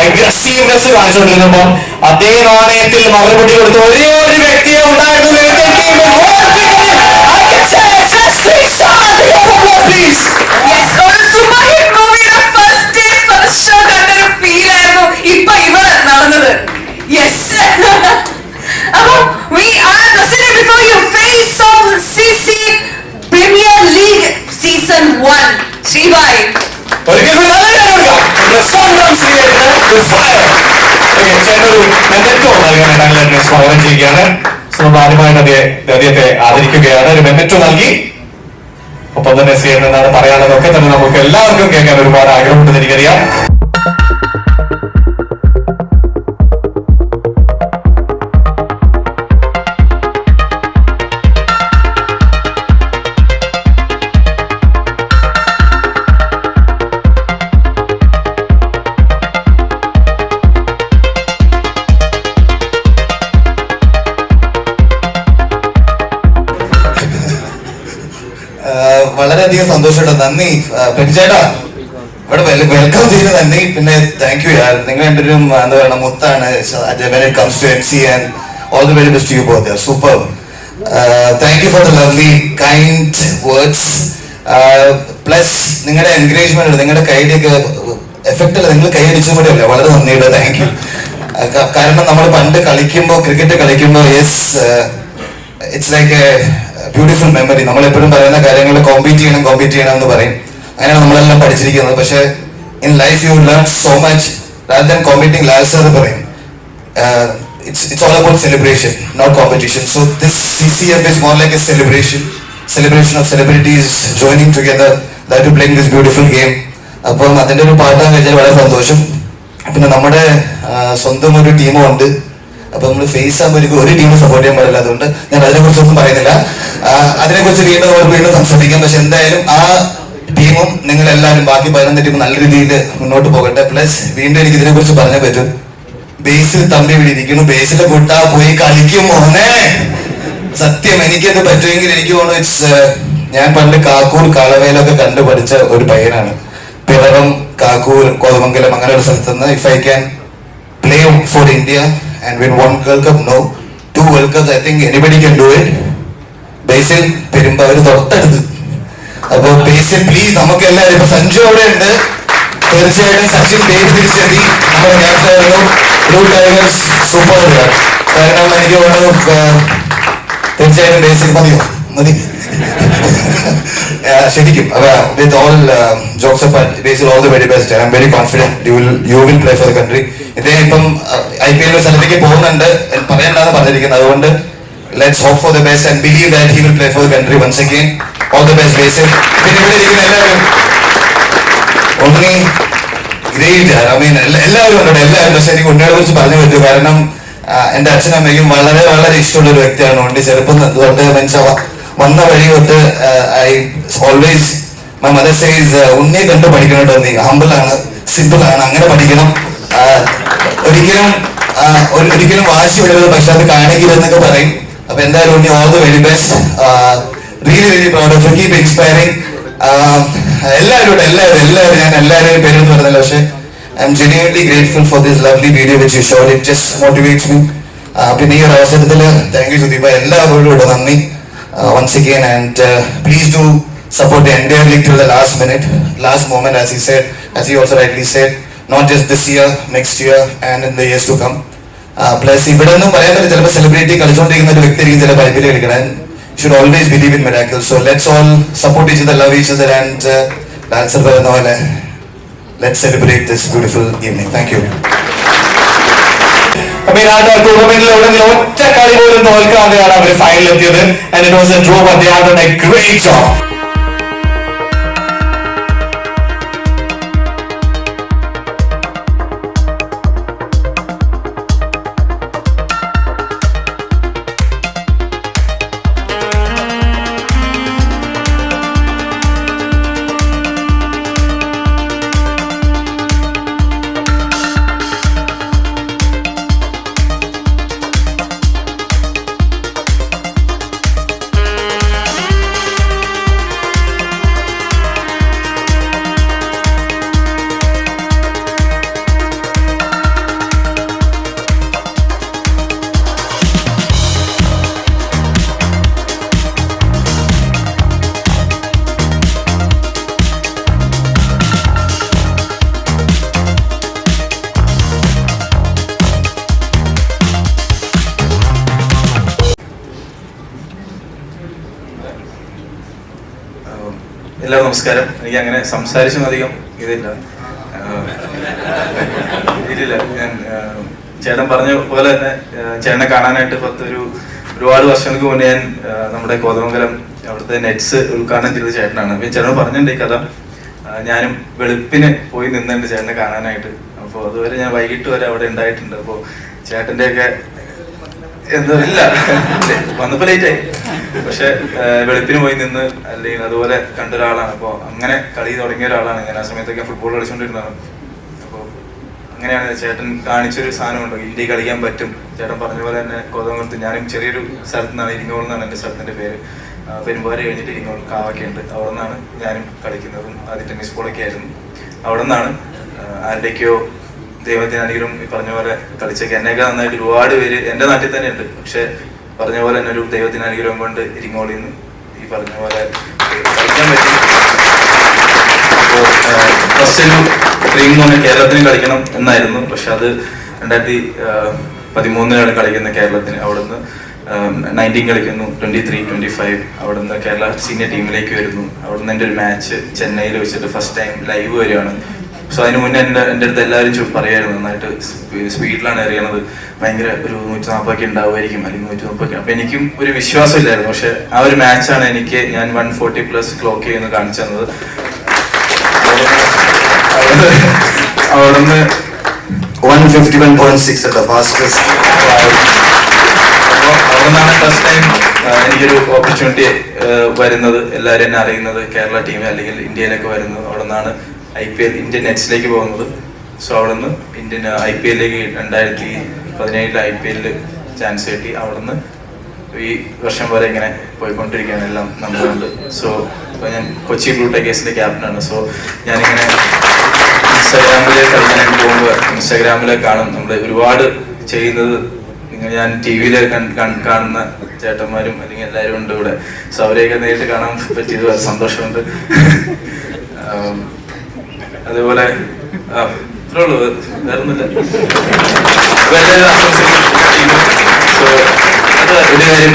Aggressiveness കാണിച്ചുകൊണ്ടിരുന്നപ്പോൾ അതേ നാണയത്തിൽ മറുപടി കൊടുത്ത ഒരേ ഒരു വ്യക്തിയെ ഉണ്ടായിരുന്നു. ഇപ്പൊ ഇവിടെ നടന്നത് അപ്പൊ we are presenting before you face of CC Premier League Season 1. ശ്രീബായ് സ്വാഗതം ചെയ്യുകയാണ്. ആദ്യമായിട്ട് അദ്ദേഹത്തെ ആദരിക്കുകയാണ്. ഒരു മെമ്മറ്റോ നൽകി. ഒപ്പം തന്നെ സിഎൻ എന്നാണ് പറയാനുള്ളതൊക്കെ തന്നെ നമുക്ക് എല്ലാവർക്കും കേൾക്കാൻ ഒരുപാട് ആഗ്രഹമുണ്ടെന്ന് എനിക്കറിയാം. വളരെയധികം സന്തോഷമുണ്ട്. നന്ദി പെരിച്ചേട്ടാ, ഇവിടെ വെൽക്കം ചെയ്ത് നന്ദി. പിന്നെ താങ്ക് യു യാർ. നിങ്ങൾ രണ്ടുപേരും എന്താ പറയുക മുത്താണ്. when it comes to MC and all the very best to you both. They are superb. Thank you for the lovely kind words. Plus നിങ്ങളുടെ എൻകറേജ്മെന്റ്, നിങ്ങളുടെ കൈയുടെയൊക്കെ എഫക്റ്റ് അല്ല, നിങ്ങൾ കൈയടിച്ചും കൂടെ അല്ലേ, വളരെ നന്ദിയുണ്ട്. Thank you. കാരണം നമ്മൾ പണ്ട് കളിക്കുമ്പോൾ, ക്രിക്കറ്റ് കളിക്കുമ്പോൾ it's like A beautiful memory. നമ്മളെപ്പോഴും പറയുന്ന കാര്യങ്ങൾ കോമ്പീറ്റ് ചെയ്യണം എന്ന് പറയും. അങ്ങനെയാണ് നമ്മളെല്ലാം പഠിച്ചിരിക്കുന്നത്. പക്ഷേ in life you learn so much rather than competing. Lal sir പറയും it's all about celebration, not competition. So this CCF is more like a celebration of celebrities joining together that to playing this beautiful game. അപ്പം അതിൻ്റെ ഒരു പാട്ടാൻ കഴിഞ്ഞാൽ വളരെ സന്തോഷം. പിന്നെ നമ്മുടെ സ്വന്തം ഒരു ടീമും ഉണ്ട്. അപ്പൊ നമ്മൾ ഫേസ് ആകുമ്പോൾ ഒരു ടീമിനെ സപ്പോർട്ട് ചെയ്യാൻ പാടില്ല. അതുകൊണ്ട് ഞാൻ അതിനെക്കുറിച്ചൊന്നും പറയുന്നില്ല. അതിനെക്കുറിച്ച് വീണ്ടും സംസാരിക്കാം. പക്ഷെ എന്തായാലും ആ ടീമും നിങ്ങളെല്ലാവരും ബാക്കി 11 ടീം നല്ല രീതിയിൽ മുന്നോട്ട് പോകട്ടെ. പ്ലസ് വീണ്ടും എനിക്ക് ഇതിനെക്കുറിച്ച് പറഞ്ഞേ പറ്റും. ബേസിൽ തമ്പി ഇവിടെ ഇരിക്കുന്നു. ബേസിലെ കുട്ടാ പോയി കളിക്കും മോനെ. സത്യം എനിക്കത് പറ്റുമെങ്കിൽ എനിക്ക് തോന്നുന്നു ഞാൻ പണ്ട് കാക്കൂർ കളവേലൊക്കെ കണ്ടു പഠിച്ച ഒരു പയ്യനാണ്. പിറവം, കാക്കൂർ, കോതമംഗലം അങ്ങനെ ഒരു സ്ഥലത്ത് നിന്ന് if I can play for India and win 1 World Cup, no, 2 World Cups, I think anybody can do it. ബേസിൽ പെരുമ്പാവൂർ തൊട്ടടുത്ത്. അപ്പോൾ ബേസിൽ പ്ലീസ് നമുക്ക് എല്ലാവരും, ഇപ്പൊ സഞ്ജു അവിടെ ഉണ്ട്, തീർച്ചയായിട്ടും സച്ചിൻ ബേബി തിരിച്ചെത്തി. നമ്മുടെ ക്യാപ്റ്റൻ ബ്ലൂ ടൈഗേഴ്സ് സൂപ്പർ. കാരണം എനിക്ക് തോന്നുന്നു തീർച്ചയായിട്ടും ബേസിൽ മതി ശരിക്കും. With all jokes apart, Basil all the very best. I am very confident you will play for the country. ഇദ്ദേഹം ഇപ്പം IPL സ്ഥലത്തേക്ക് പോകുന്നുണ്ട്, പറയണ്ടെന്ന് പറഞ്ഞിരിക്കുന്നത്. അതുകൊണ്ട് let's hope for the best and believe that he will play for the country once again. All the best Basil. പിന്നെ ഇവിടെ ഇരിക്കുന്ന എല്ലാവരും ഉണ്ണി ഗ്രേറ്റ്. ഐ മീൻ എല്ലാവരും ഉണ്ട്, എല്ലാവരും. പക്ഷെ എനിക്ക് ഉണ്ണിയെ കുറിച്ച് പറഞ്ഞു പറ്റൂ. കാരണം എൻ്റെ അച്ഛനമ്മയ്ക്കും വളരെ വളരെ ഇഷ്ടമുള്ള ഒരു വ്യക്തിയാണ് ഉണ്ണി. ചെറുപ്പം തൊട്ട് മനസ്സിലാവാം വന്ന വഴി തൊട്ട് I always my mother says ഉണ്ണിയെ കണ്ട് പഠിക്കണം കേട്ടോ. നീ ഹമ്പിളാണ്, സിമ്പിളാണ്, അങ്ങനെ പഠിക്കണം. ഒരിക്കലും വാശി വിടരുത്, പക്ഷെ അത് കാണിക്കരുതെന്നൊക്കെ പറയും. അപ്പൊ എന്തായാലും Unni all the very best. Really proud of you. Keep inspiring. എല്ലാവരും ഞാൻ എല്ലാവരെയും പേരെന്ന് പറഞ്ഞല്ലോ. പക്ഷെ I am genuinely grateful for this lovely video which you showed. It just motivates me. പിന്നെ ഈ ഒരു അവസരത്തിൽ താങ്ക് യു സുദീപ. എല്ലാവരോടും ഇവിടെ നന്ദി once again, and please do support the entire league till the last moment, as he also rightly said, not just this year, next year and in the years to come. Plus ഇവിടെ ഒന്നും പറയാൻ പറ്റില്ല, ചിലപ്പോൾ celebrity കളിച്ചുകൊണ്ടിരിക്കുന്ന ഒരു വ്യക്തി ആയിരിക്കും ചിലപ്പോൾ IPL കളിക്കണം. should always believe in miracles. So let's all support each other, love each other, and dancer പറയുന്ന പോലെ let's celebrate this beautiful evening. Thank you. ടൂർണമെന്റിൽ എവിടെയെങ്കിലും ഒറ്റ കളി പോലും തോൽക്കാതെയാണ് അവർ ഫൈനലിലെത്തിയത്. and it was a draw, but they have done a great job. എല്ലാവർക്കും നമസ്കാരം. എനിക്ക് അങ്ങനെ സംസാരിച്ചും അധികം ഇതില്ല. ഇല്ലില്ല, ഞാൻ ചേട്ടൻ പറഞ്ഞ പോലെ തന്നെ ചേട്ടനെ കാണാനായിട്ട് ഒരുപാട് വർഷങ്ങൾക്ക് മുന്നേ ഞാൻ നമ്മുടെ കോതമംഗലം അവിടുത്തെ നെറ്റ്സ് ഉദ്ഘാടനം ചെയ്ത ചേട്ടനാണ്. അപ്പം ചേട്ടൻ പറഞ്ഞിട്ടുണ്ട് ഈ കഥ. ഞാനും വെളുപ്പിന് പോയി നിന്നുണ്ട് ചേട്ടനെ കാണാനായിട്ട്. അപ്പോൾ അതുവരെ ഞാൻ വൈകിട്ട് വരെ അവിടെ ഉണ്ടായിട്ടുണ്ട്. അപ്പോൾ ചേട്ടൻ്റെയൊക്കെ എന്താ ഇല്ല വന്നപ്പോൾ ലേറ്റായി, പക്ഷെ വെളുപ്പിന് പോയി നിന്ന് അല്ലെങ്കിൽ അതുപോലെ കണ്ട ഒരാളാണ്. അപ്പോൾ അങ്ങനെ കളി തുടങ്ങിയ ഒരാളാണ് ഞാൻ. ആ സമയത്തൊക്കെ ഫുട്ബോൾ കളിച്ചുകൊണ്ടിരുന്നതാണ്. അപ്പോൾ അങ്ങനെയാണ് ചേട്ടൻ കാണിച്ചൊരു സാധനമുണ്ട്, ഇന്ത്യയിൽ കളിക്കാൻ പറ്റും. ചേട്ടൻ പറഞ്ഞ പോലെ തന്നെ കോതമംഗലത്ത് ഞാനും ചെറിയൊരു സ്ഥലത്ത് നിന്നാണ്, ഇരിങ്ങോൾ എന്നാണ് എൻ്റെ സ്ഥലത്തിൻ്റെ പേര്. പെരുമ്പാവൂർ കഴിഞ്ഞിട്ട് ഇരിങ്ങോൾ കാവൊക്കെയുണ്ട്. അവിടെ നിന്നാണ് ഞാനും കളിക്കുന്നതും. ആദ്യം ടെന്നീസ് ബോളൊക്കെ ആയിരുന്നു. അവിടെ നിന്നാണ് ആരുടെയൊക്കെയോ ദൈവത്തിനനുഗ്രഹം ഈ പറഞ്ഞ പോലെ കളിച്ചൊക്കെ. എന്നെയൊക്കെ നന്നായിട്ട് ഒരുപാട് പേര് എൻ്റെ നാട്ടിൽ തന്നെ ഉണ്ട്. പക്ഷെ പറഞ്ഞ പോലെ തന്നെ ഒരു ദൈവത്തിനനുഗ്രഹം കൊണ്ട് ഇരിങ്ങോളിൽ നിന്ന് ഈ പറഞ്ഞ പോലെ കളിക്കാൻ പറ്റി. അപ്പോൾ ഫസ്റ്റ് ഒരു ഡ്രീം എന്ന് പറഞ്ഞാൽ കേരളത്തിന് കളിക്കണം എന്നായിരുന്നു. പക്ഷെ അത് 2013 കളിക്കുന്ന കേരളത്തിന്. അവിടുന്ന് 19 കളിക്കുന്നു, 23, 25 അവിടുന്ന് കേരള സീനിയർ ടീമിലേക്ക് വരുന്നു. അവിടുന്ന് എൻ്റെ ഒരു മാച്ച് ചെന്നൈയിൽ വെച്ചിട്ട് ഫസ്റ്റ് ടൈം ലൈവ് വരികയാണ്. സോ അതിന് മുന്നേ എൻ്റെ അടുത്ത് എല്ലാവരും പറയുമായിരുന്നു നന്നായിട്ട് സ്പീഡിലാണ് എറിയണത്, ഭയങ്കര ഒരു 140 ഉണ്ടാവുമായിരിക്കും അല്ലെങ്കിൽ 130. അപ്പം എനിക്കും ഒരു വിശ്വാസമില്ലായിരുന്നു. പക്ഷെ ആ ഒരു മാച്ചാണ് എനിക്ക് ഞാൻ 140+ ക്ലോക്ക് ചെയ്യുന്നത് കാണിച്ചു തന്നത്. അവിടുന്ന് 151.6 at the fastest. അപ്പോൾ അവിടുന്നാണ് ഫസ്റ്റ് ടൈം എനിക്കൊരു ഓപ്പർച്യൂണിറ്റി വരുന്നത്, എല്ലാവരും എന്നെ അറിയുന്നത്, കേരള ടീം അല്ലെങ്കിൽ ഇന്ത്യയിലൊക്കെ വരുന്നത്. അവിടെ നിന്നാണ് IPL ഇന്ത്യൻ നെറ്റ്സിലേക്ക് പോകുന്നത്. സോ അവിടെ നിന്ന് ഇന്ത്യൻ IPL-ലേക്ക് 2017 IPL ചാൻസ് കിട്ടി. അവിടെ നിന്ന് ഈ വർഷം വരെ ഇങ്ങനെ പോയിക്കൊണ്ടിരിക്കുകയാണ് എല്ലാം നമ്മളുണ്ട്. സോ ഇപ്പോൾ ഞാൻ കൊച്ചി ബ്ലൂ ടൈഗേഴ്സിൻ്റെ ക്യാപ്റ്റനാണ്. സോ ഞാനിങ്ങനെ ഇൻസ്റ്റാഗ്രാമിൽ കളിക്കാനായിട്ട് പോകുമ്പോൾ ഇൻസ്റ്റാഗ്രാമിൽ കാണും നമ്മൾ ഒരുപാട് ചെയ്യുന്നത്. ഞാൻ TV-യിൽ കാണുന്ന ചേട്ടന്മാരും അല്ലെങ്കിൽ എല്ലാവരും ഉണ്ട് ഇവിടെ. സോ അവരെയൊക്കെ നേരിട്ട് കാണാൻ പറ്റിയത് വളരെ സന്തോഷമുണ്ട്. അതേപോലെ ഇത്രേ ഉള്ളൂ, വേറൊന്നുമില്ല. സോ അത് ഒരു കാര്യം,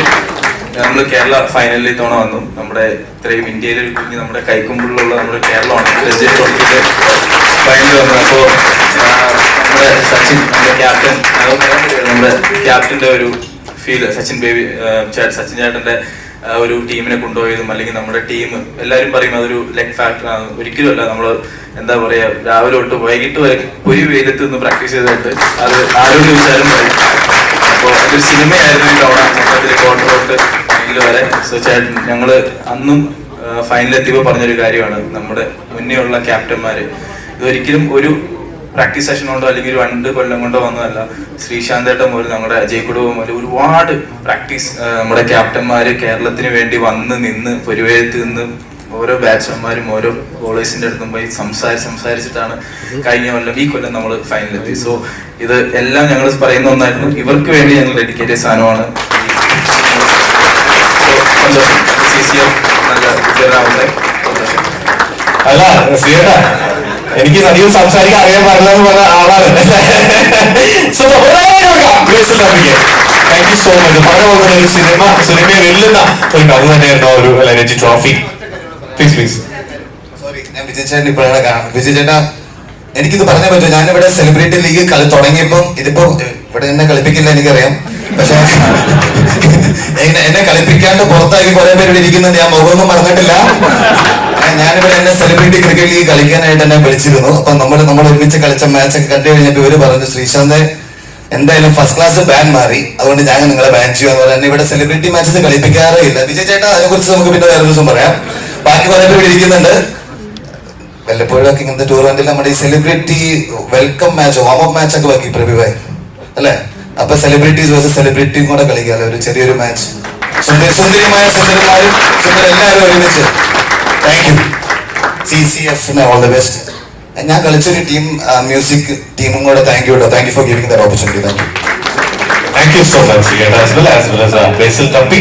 നമ്മൾ കേരള ഫൈനലിൽ തവണ വന്നു. നമ്മുടെ ഇത്രയും ഇന്ത്യയിലെ ഒരു കുഞ്ഞ് നമ്മുടെ കൈക്കുമ്പിളിലുള്ള നമ്മുടെ കേരളമാണ് രഞ്ജി ട്രോഫിയില് ഫൈനൽ വന്നത്. അപ്പോൾ നമ്മുടെ സച്ചിൻ, നമ്മുടെ ക്യാപ്റ്റൻ, നമ്മുടെ ക്യാപ്റ്റന്റെ ഒരു ഫീല്, സച്ചിൻ ചേട്ടന്റെ ഒരു ടീമിനെ കൊണ്ടുപോയതും അല്ലെങ്കിൽ നമ്മുടെ ടീം എല്ലാവരും പറയും അതൊരു ലെഗ് ഫാക്ടർ ആണ്. ഒരിക്കലും അല്ല. നമ്മൾ എന്താ പറയാ, രാവിലെ തൊട്ട് വൈകിട്ട് വരെ ഒരു വെയിലത്ത് നിന്ന് പ്രാക്ടീസ് ചെയ്തിട്ട് അത് ആരോഗ്യ വിചാരം പറയും. അപ്പോൾ അതൊരു സിനിമയായിരുന്നു ഈ തവണ മൊത്തത്തിൽ ക്വാർട്ടർ തൊട്ട് ഫൈനൽ വരെ. സോ ചേട്ടൻ ഞങ്ങള് അന്നും ഫൈനലെത്തിയപ്പോൾ പറഞ്ഞൊരു കാര്യമാണ്, നമ്മുടെ മുന്നേ ഉള്ള ക്യാപ്റ്റന്മാര് ഇതൊരിക്കലും ഒരു പ്രാക്ടീസ് സെഷൻ കൊണ്ടോ അല്ലെങ്കിൽ ഒരു 2 കൊല്ലം കൊണ്ടോ വന്നതല്ല. ശ്രീശാന്തേട്ടൻ പോലും നമ്മുടെ അജയ് കുടുംബം പോലെ ഒരുപാട് പ്രാക്ടീസ് നമ്മുടെ ക്യാപ്റ്റന്മാര് കേരളത്തിന് വേണ്ടി വന്ന് നിന്ന് പൊരുവേത്ത് നിന്ന് ഓരോ ബാറ്റ്സ്മാന്മാരും ഓരോ ബോളേഴ്സിന്റെ അടുത്തും പോയി സംസാരിച്ചിട്ടാണ് കഴിഞ്ഞ കൊല്ലം ഈ കൊല്ലം നമ്മൾ ഫൈനലെത്തി. സോ ഇത് എല്ലാം ഞങ്ങൾ പറയുന്ന ഒന്നായിരുന്നു. ഇവർക്ക് വേണ്ടി ഞങ്ങൾ ഡെഡിക്കേറ്റ് ചെയ്ത സാധനമാണ്. സന്തോഷം. CCF നല്ല വിജയനാവട്ടെ. സന്തോഷം. അല്ല ശ്രീയേട്ടാ, എനിക്ക് അധികം സംസാരിക്കാൻ അറിയാൻ പാടില്ല എന്ന് പറഞ്ഞ ആളാണ്. Thank you so much. പറഞ്ഞ പോലെ തന്നെ സിനിമയെ വെല്ലുന്ന ഒരു കഥ തന്നെയായിരുന്നു ഒരു Ranji trophy. Please please. Sorry, ഞാൻ വിജയ് ചേട്ടൻ ഇപ്പോഴാണ് കാണാം. വിജയ് ചേട്ടാ, എനിക്കിത് പറഞ്ഞേ പറ്റും. ഞാനിവിടെ സെലിബ്രിറ്റി ലീഗ് കളി തുടങ്ങിയപ്പം ഇതിപ്പോ ഇവിടെ എന്നെ കളിപ്പിക്കില്ല എനിക്കറിയാം. പക്ഷെ എന്നെ കളിപ്പിക്കാണ്ട് പുറത്താക്കി കുറെ പേര് ഇരിക്കുന്നത് ഞാൻ മുഖമൊന്നും പറഞ്ഞിട്ടില്ല. ഞാനിവിടെ എന്നെ സെലിബ്രിറ്റി ക്രിക്കറ്റ് ലീഗ് കളിക്കാനായിട്ട് എന്നെ വിളിച്ചിരുന്നു. അപ്പൊ നമ്മൾ ഒരുമിച്ച് കളിച്ച മാച്ചൊക്കെ കണ്ടു കഴിഞ്ഞപ്പോൾ ഇവര് പറഞ്ഞു, ശ്രീശാന്ത് എന്തായാലും ഫസ്റ്റ് ക്ലാസ് ബാൻ മാറി, അതുകൊണ്ട് ഞാൻ നിങ്ങളെ ബാൻ ചെയ്യുക. എന്നെ ഇവിടെ സെലിബ്രിറ്റി മാച്ചസ് കളിപ്പിക്കാറേ ഇല്ല. വിജയ് ചേട്ടാ, അതിനെ കുറിച്ച് നമുക്ക് പിന്നെ വേറെ ദിവസം പറയാം. ബാക്കി കുറെ പേര് ഇരിക്കുന്നുണ്ട്. വല്ലപ്പോഴൊക്കെ ഇങ്ങനത്തെ ടൂർണമെന്റിൽ നമ്മുടെ ഈ celebrity welcome match, warm up match ഒക്കെ ബാക്കി പ്രഭിഭായി അല്ലേ? അപ്പൊ സെലിബ്രിറ്റീസ് വേഴ്സസ് സെലിബ്രിറ്റിയും കൂടെ കളിക്കാമല്ലോ, ഒരു ചെറിയൊരു മാച്ച്. സുന്ദരിമാരും എല്ലാവരും ഒരുമിച്ച്. Thank you. CCF-ന് ഓൾ ദ ബെസ്റ്റ്. ഞാൻ കളിച്ചൊരു ടീം മ്യൂസിക് ടീമും കൂടെ thank you. Thank you for giving that opportunity. Thank you. Thank you so much, Srieta, as well as Basil Tuppy.